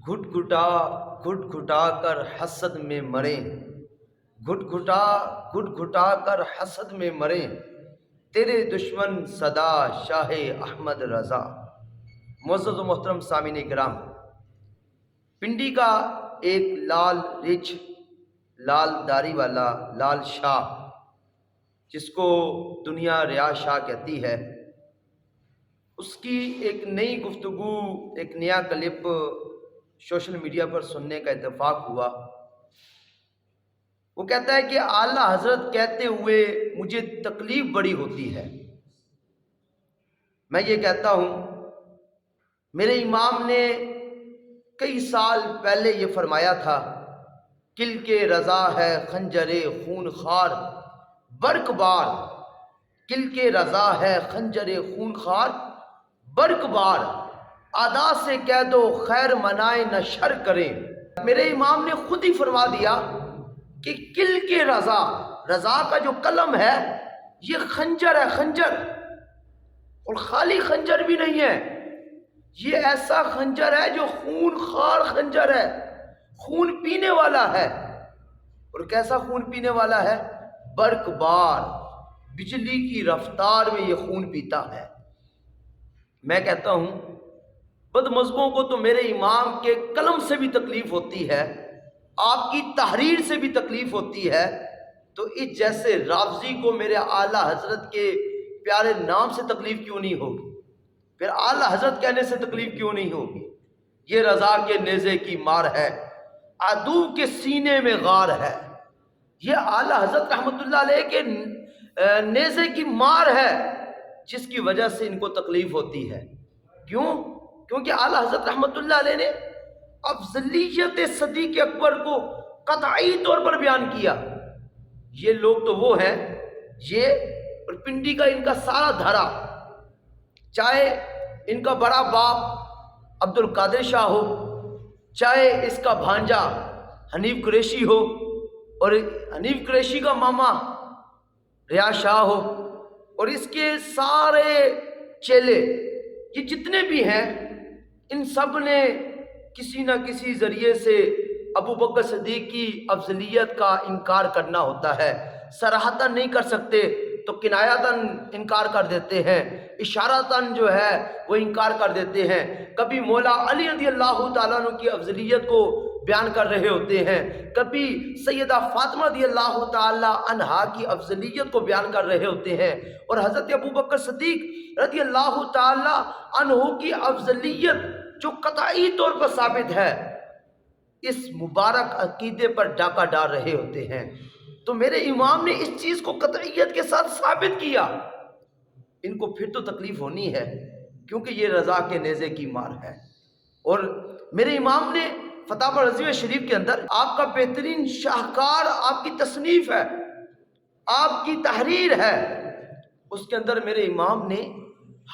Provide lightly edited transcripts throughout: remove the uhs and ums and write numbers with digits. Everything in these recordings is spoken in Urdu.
گھٹ گھٹا گھٹ گھٹا کر حسد میں مریں، گھٹ گھٹا گھٹ گھٹا کر حسد میں مریں، تیرے دشمن صدا شاہ احمد رضا۔ معزز و محترم سامعین کرام، پنڈی کا ایک لال رچ لال داڑھی والا لال شاہ، جس کو دنیا ریاض شاہ کہتی ہے، اس کی ایک نئی گفتگو، ایک نیا کلپ سوشل میڈیا پر سننے کا اتفاق ہوا۔ وہ کہتا ہے کہ اعلیٰ حضرت کہتے ہوئے مجھے تکلیف بڑی ہوتی ہے۔ میں یہ کہتا ہوں، میرے امام نے کئی سال پہلے یہ فرمایا تھا، کل کے رضا ہے خنجر خون خوار برق بار، کل کے رضا ہے خنجر خون خوار برق بار، اعداء سے کہہ دو خیر منائے نہ شر کریں۔ میرے امام نے خود ہی فرما دیا کہ کل کے رضا، رضا کا جو قلم ہے یہ خنجر ہے، خنجر، اور خالی خنجر بھی نہیں ہے، یہ ایسا خنجر ہے جو خون خوار خنجر ہے، خون پینے والا ہے۔ اور کیسا خون پینے والا ہے؟ برق بار، بجلی کی رفتار میں یہ خون پیتا ہے۔ میں کہتا ہوں، بد مذہبوں کو تو میرے امام کے قلم سے بھی تکلیف ہوتی ہے، آپ کی تحریر سے بھی تکلیف ہوتی ہے، تو اس جیسے رافضی کو میرے اعلیٰ حضرت کے پیارے نام سے تکلیف کیوں نہیں ہوگی؟ پھر اعلیٰ حضرت کہنے سے تکلیف کیوں نہیں ہوگی؟ یہ رضا کے نیزے کی مار ہے، عدو کے سینے میں غار ہے۔ یہ اعلیٰ حضرت رحمۃ اللہ علیہ کے نیزے کی مار ہے، جس کی وجہ سے ان کو تکلیف ہوتی ہے۔ کیوں؟ کیونکہ اعلیٰ حضرت رحمۃ اللہ علیہ نے افضلیت صدیق اکبر کو قطعی طور پر بیان کیا۔ یہ لوگ تو وہ ہیں، یہ اور پنڈی کا ان کا سارا دھرا، چاہے ان کا بڑا باپ عبد القادر شاہ ہو، چاہے اس کا بھانجا حنیف قریشی ہو، اور حنیف قریشی کا ماما ریاض شاہ ہو، اور اس کے سارے چیلے، یہ جتنے بھی ہیں، ان سب نے کسی نہ کسی ذریعے سے ابو بکر صدیق کی افضلیت کا انکار کرنا ہوتا ہے۔ صراحتاً نہیں کر سکتے تو کنایتاً انکار کر دیتے ہیں، اشارتاً جو ہے وہ انکار کر دیتے ہیں۔ کبھی مولا علی رضی اللہ تعالیٰ عنہ کی افضلیت کو بیان کر رہے ہوتے ہیں، کبھی سیدہ فاطمہ رضی اللہ تعالیٰ عنہا کی افضلیت کو بیان کر رہے ہوتے ہیں، اور حضرت ابو بکر صدیق رضی اللہ تعالیٰ عنہ کی افضلیت جو قطعی طور پر ثابت ہے، اس مبارک عقیدے پر ڈاکہ ڈال رہے ہوتے ہیں۔ تو میرے امام نے اس چیز کو قطعیت کے ساتھ ثابت کیا، ان کو پھر تو تکلیف ہونی ہے، کیونکہ یہ رضا کے نیزے کی مار ہے۔ اور میرے امام نے فتاوی رضویہ شریف کے اندر آپ کا بہترین شاہکار آپ کی تصنیف ہے، آپ کی تحریر ہے، اس کے اندر میرے امام نے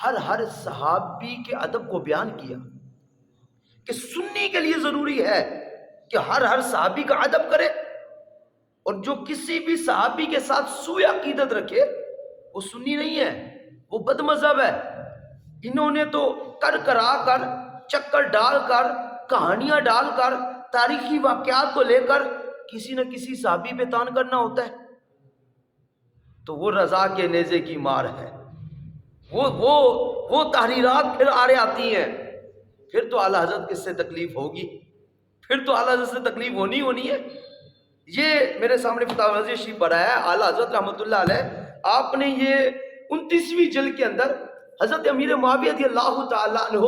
ہر صحابی کے ادب کو بیان کیا کہ سنی کے لیے ضروری ہے کہ ہر صحابی کا ادب کرے، اور جو کسی بھی صحابی کے ساتھ سوء عقیدت رکھے وہ سنی نہیں ہے، وہ بد مذہب ہے۔ انہوں نے تو کر کرا کر، چکر ڈال کر، کہانیاں ڈال کر، تاریخی واقعات کو لے کر کسی نہ کسی صحابی پہ تان کرنا ہوتا ہے، تو وہ رضا کے نیزے کی مار ہے۔ وہ تحریرات پھر آڑے آتی ہیں، پھر تو اعلیٰ حضرت کس سے تکلیف ہوگی؟ پھر تو اعلیٰ حضرت سے تکلیف ہونی ہے۔ یہ میرے سامنے فتاوی رضویہ شریف پڑھا ہے اعلیٰ حضرت رحمۃ اللہ علیہ، آپ نے یہ 29ویں جلد کے اندر حضرت امیر معاویہ رضی اللہ تعالیٰ عنہ،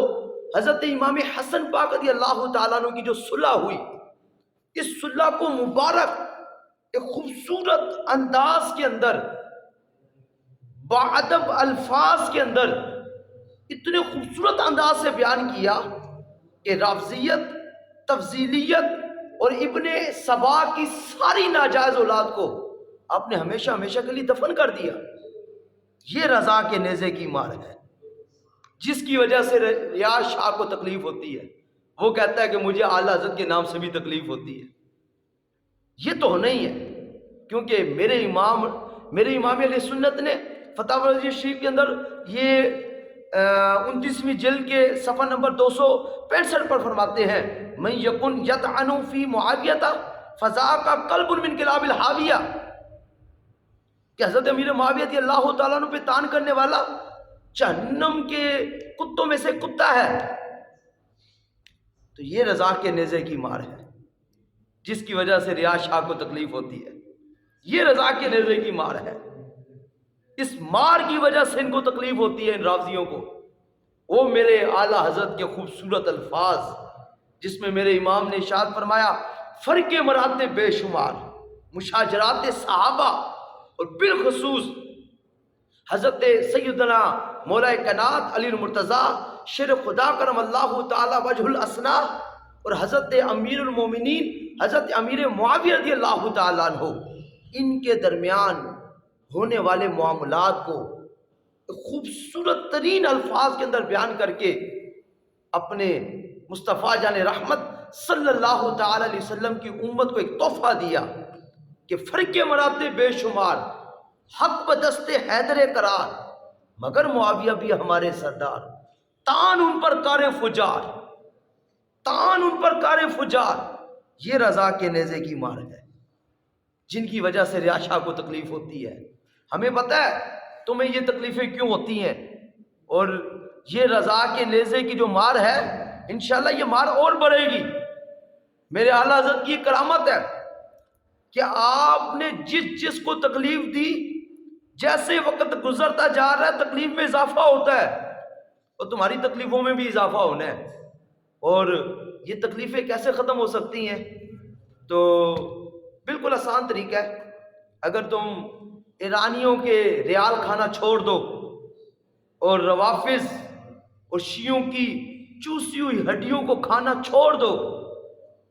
حضرت امام حسن پاک رضی اللہ تعالیٰ عنہ کی جو صلح ہوئی، اس صلح کو مبارک ایک خوبصورت انداز کے اندر، باادب الفاظ کے اندر اتنے خوبصورت انداز سے بیان کیا کہ رافضیت، تفضیلیت اور ابن سبا کی ساری ناجائز اولاد کو آپ نے ہمیشہ کے لیے دفن کر دیا۔ یہ رضا کے نیزے کی مار ہے، جس کی وجہ سے ریاض شاہ کو تکلیف ہوتی ہے۔ وہ کہتا ہے کہ مجھے اعلیٰ حضرت کے نام سے بھی تکلیف ہوتی ہے۔ یہ تو ہونا ہی ہے، کیونکہ میرے امام علیہ سنت نے فتاوی رضویہ شریف کے اندر یہ 29ویں جلد کے صفحہ نمبر 265 پر فرماتے ہیں، من یکن یطعنو فی معاویہ فذاک قلب من کلاب الحاویہ، کہ حضرت امیر معاویہ رضی اللہ تعالیٰ عنہ پہ تان کرنے والا جہنم کے کتوں میں سے کتا ہے۔ تو یہ رضا کے نیزے کی مار ہے جس کی وجہ سے ریاض شاہ کو تکلیف ہوتی ہے، یہ رضا کے نیزے کی مار ہے، اس مار کی وجہ سے ان کو تکلیف ہوتی ہے، ان رافضیوں کو۔ وہ میرے اعلیٰ حضرت کے خوبصورت الفاظ جس میں میرے امام نے ارشاد فرمایا فرق مراتب بے شمار، مشاجرات صحابہ اور بالخصوص حضرت سیدنا مولا کائنات علی المرتضیٰ شیر خدا کرم اللہ تعالی وجہ الاسنا اور حضرت امیر المومنین حضرت امیر معاویہ رضی اللہ تعالیٰ عنہ، ان کے درمیان ہونے والے معاملات کو خوبصورت ترین الفاظ کے اندر بیان کر کے اپنے مصطفیٰ جان رحمت صلی اللہ تعالی علیہ وسلم کی امت کو ایک تحفہ دیا کہ فرق مراتب بے شمار، حق بدست حیدر قرار، مگر معاویہ بھی ہمارے سردار، تان ان پر کار فجار، تان ان پر کار فجار۔ یہ رضا کے نیزے کی مار ہے جن کی وجہ سے ریاض شاہ کو تکلیف ہوتی ہے۔ ہمیں پتہ ہے تمہیں یہ تکلیفیں کیوں ہوتی ہیں، اور یہ رضا کے نیزے کی جو مار ہے انشاءاللہ یہ مار اور بڑھے گی۔ میرے اعلیٰ حضرت کی کرامت ہے کہ آپ نے جس کو تکلیف دی، جیسے وقت گزرتا جا رہا ہے تکلیف میں اضافہ ہوتا ہے، اور تمہاری تکلیفوں میں بھی اضافہ ہونا ہے۔ اور یہ تکلیفیں کیسے ختم ہو سکتی ہیں؟ تو بالکل آسان طریقہ ہے، اگر تم ایرانیوں کے ریال کھانا چھوڑ دو اور روافظ اور شیعوں کی چوسی ہوئی ہڈیوں کو کھانا چھوڑ دو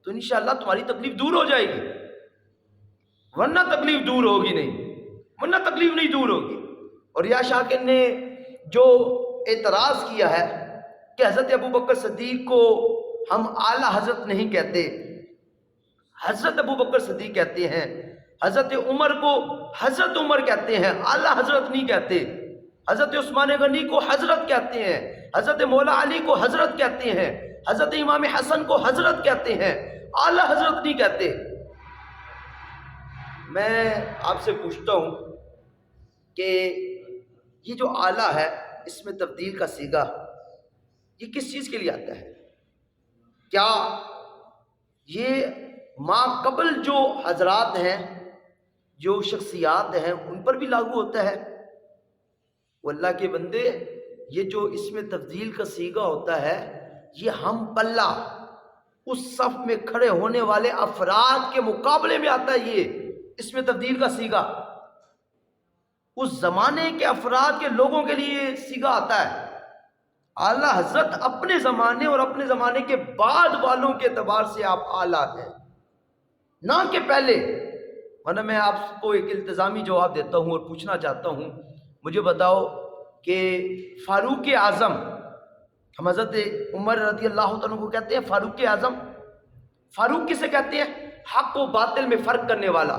تو انشاءاللہ تمہاری تکلیف دور ہو جائے گی، ورنہ تکلیف دور ہوگی نہیں، ورنہ تکلیف نہیں دور ہوگی۔ اور ریاض شاہ نے جو اعتراض کیا ہے کہ حضرت ابو بکر صدیق کو ہم اعلیٰ حضرت نہیں کہتے، حضرت ابو بکر صدیق کہتے ہیں، حضرت عمر کو حضرت عمر کہتے ہیں، اعلیٰ حضرت نہیں کہتے، حضرت عثمان غنی کو حضرت کہتے ہیں، حضرت مولا علی کو حضرت کہتے ہیں، حضرت امام حسن کو حضرت کہتے ہیں، اعلیٰ حضرت نہیں کہتے۔ میں آپ سے پوچھتا ہوں کہ یہ جو اعلیٰ ہے اس میں تبدیل کا صیغہ یہ کس چیز کے لیے آتا ہے؟ کیا یہ ما قبل جو حضرات ہیں، جو شخصیات ہیں، ان پر بھی لاگو ہوتا ہے؟ وہ اللہ کے بندے، یہ جو اس میں تبدیل کا صیغہ ہوتا ہے یہ ہم پلہ اس صف میں کھڑے ہونے والے افراد کے مقابلے میں آتا ہے، یہ اس میں تبدیل کا صیغہ اس زمانے کے افراد کے لوگوں کے لیے صیغہ آتا ہے۔ اعلیٰ حضرت اپنے زمانے اور اپنے زمانے کے بعد والوں کے اعتبار سے آپ اعلیٰ ہیں، نہ کہ پہلے۔ ورنہ میں آپ کو ایک التزامی جواب دیتا ہوں اور پوچھنا چاہتا ہوں، مجھے بتاؤ کہ فاروق اعظم، ہم حضرت عمر رضی اللہ عنہ کو کہتے ہیں فاروق اعظم، فاروق کسے کہتے ہیں؟ حق و باطل میں فرق کرنے والا،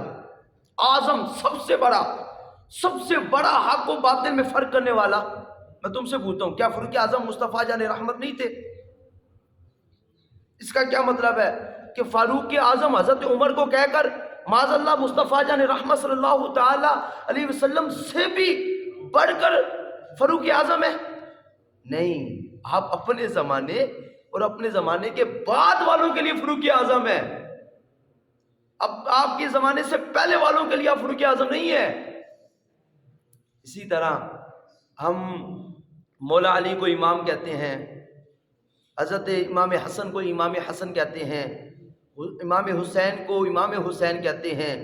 اعظم سب سے بڑا حق و باطل میں فرق کرنے والا۔ میں تم سے پوچھتا ہوں، کیا فاروق اعظم مصطفیٰ جان رحمت نہیں تھے؟ اس کا کیا مطلب ہے کہ فاروق اعظم حضرت عمر کو کہہ کر معاذ اللہ مصطفیٰ جان رحمت صلی اللہ تعالی علیہ وسلم سے بھی بڑھ کر فاروق اعظم ہے؟ نہیں، آپ اپنے زمانے اور اپنے زمانے کے بعد والوں کے لیے فاروق اعظم ہے، اب آپ کے زمانے سے پہلے والوں کے لیے آپ فاروق اعظم نہیں ہے۔ اسی طرح ہم مولا علی کو امام کہتے ہیں، حضرت امام حسن کو امام حسن کہتے ہیں، امام حسین کو امام حسین کہتے ہیں،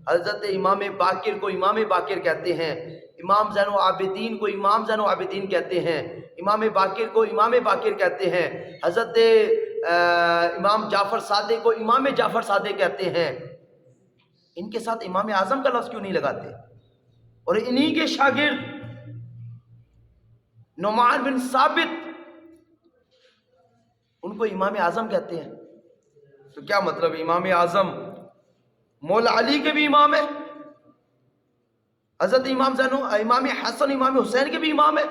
حضرت امام باقر کو امام باقر کہتے ہیں، امام زین العابدین کو امام زین العابدین کہتے ہیں، امام باقر کو امام باقر کہتے ہیں، حضرت امام جعفر صادق کو امام جعفر صادق کہتے ہیں۔ ان کے ساتھ امام اعظم کا لفظ کیوں نہیں لگاتے؟ اور انہی کے شاگرد نعمان بن ثابت، ان کو امام اعظم کہتے ہیں۔ تو کیا مطلب؟ امام اعظم مولا علی کے بھی امام ہے، حضرت امام حسن امام حسین کے بھی امام ہے،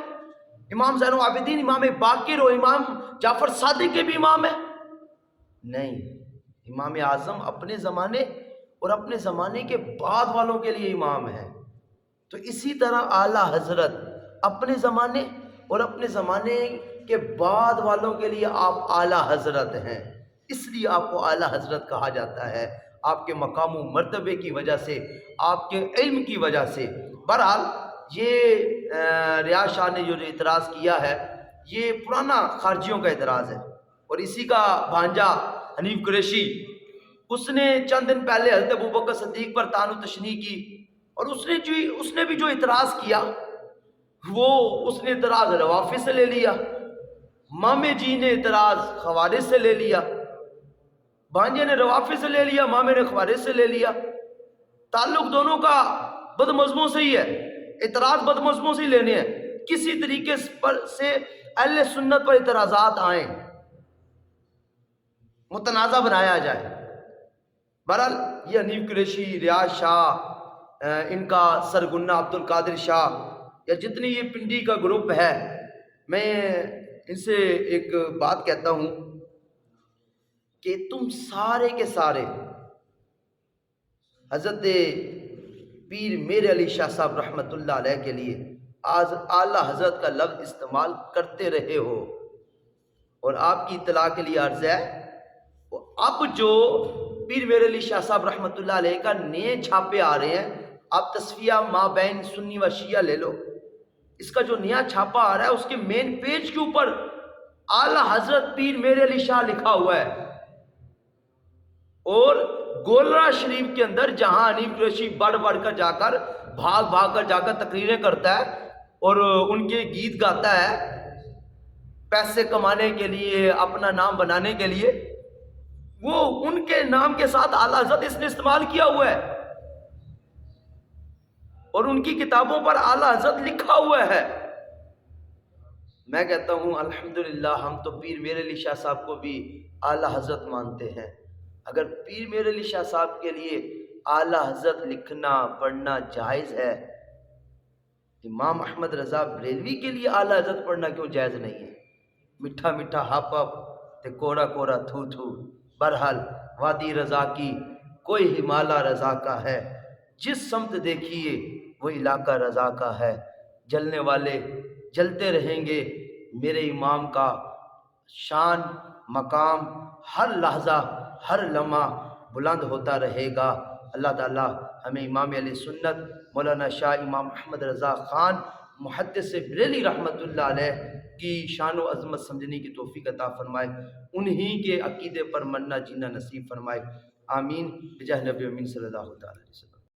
امام زین العابدین امام باقر اور امام جعفر صادق کے بھی امام ہے۔ نہیں، امام اعظم اپنے زمانے اور اپنے زمانے کے بعد والوں کے لیے امام ہیں۔ تو اسی طرح اعلیٰ حضرت اپنے زمانے اور اپنے زمانے کے بعد والوں کے لیے آپ اعلیٰ حضرت ہیں، اس لیے آپ کو اعلیٰ حضرت کہا جاتا ہے، آپ کے مقام و مرتبے کی وجہ سے، آپ کے علم کی وجہ سے۔ بہرحال یہ ریاض شاہ نے جو اعتراض کیا ہے یہ پرانا خارجیوں کا اعتراض ہے، اور اسی کا بھانجا حنیف قریشی، اس نے چند دن پہلے حضرت ابوبکر صدیق پر طعن و تشنیع کی، اور اس نے بھی جو اعتراض کیا وہ اس نے اعتراض روافض سے لے لیا، مامے جی نے اعتراض خوارج سے لے لیا، بھانجے نے روافض سے لے لیا، مامے نے خوارج سے لے لیا۔ تعلق دونوں کا بد مذہبوں سے ہی ہے، اعتراض بد مذہبوں سے ہی لینے ہیں، کسی طریقے پر سے اہل سنت پر اعتراضات آئیں، متنازع بنایا جائے۔ بہرحال یہ حنیف قریشی، ریاض شاہ، ان کا سرگنہ عبد القادر شاہ، یا جتنی یہ پنڈی کا گروپ ہے، میں ان سے ایک بات کہتا ہوں کہ تم سارے کے سارے حضرت پیر میر علی شاہ صاحب رحمۃ اللہ علیہ کے لیے آج اعلیٰ حضرت کا لفظ استعمال کرتے رہے ہو، اور آپ کی اطلاع کے لیے عرض ہے، اب جو پیر میر علی شاہ صاحب رحمۃ اللہ علیہ کا نئے چھاپے آ رہے ہیں، آپ تصفیہ ما بین سنی و شیعہ لے لو، اس کا جو نیا چھاپا آ رہا ہے اس کے مین پیج کے اوپر اعلیٰ حضرت پیر میر علی شاہ لکھا ہوا ہے، اور گولرا شریف کے اندر جہاں حنیف قریشی بڑھ بڑھ کر جا کر بھاگ کر جا کر تقریریں کرتا ہے اور ان کے گیت گاتا ہے پیسے کمانے کے لیے، اپنا نام بنانے کے لیے، وہ ان کے نام کے ساتھ اعلیٰ حضرت اس نے استعمال کیا ہوا ہے، اور ان کی کتابوں پر اعلیٰ حضرت لکھا ہوا ہے۔ میں کہتا ہوں الحمدللہ ہم تو پیر میر علی شاہ صاحب کو بھی اعلیٰ حضرت مانتے ہیں۔ اگر پیر میر علی شاہ صاحب کے لیے اعلیٰ حضرت لکھنا پڑھنا جائز ہے، امام احمد رضا بریلوی کے لیے اعلیٰ حضرت پڑھنا کیوں جائز نہیں ہے؟ میٹھا میٹھا ہپ ہپ تے کوڑا کوڑا تھو تھو، بہرحال وادی رضا کی کوئی ہمالہ رضا کا ہے، جس سمت دیکھیے وہ علاقہ رضا کا ہے، جلنے والے جلتے رہیں گے، میرے امام کا شان مقام ہر لحظہ ہر لمحہ بلند ہوتا رہے گا۔ اللہ تعالی ہمیں امام علیہ سنت مولانا شاہ امام احمد رضا خان محدث بریلی رحمۃ اللہ علیہ کی شان و عظمت سمجھنے کی توفیق عطا فرمائے، انہی کے عقیدے پر مرنا جینا نصیب فرمائے، آمین بجاہ نبی امین صلی اللہ تعالی علیہ وسلم۔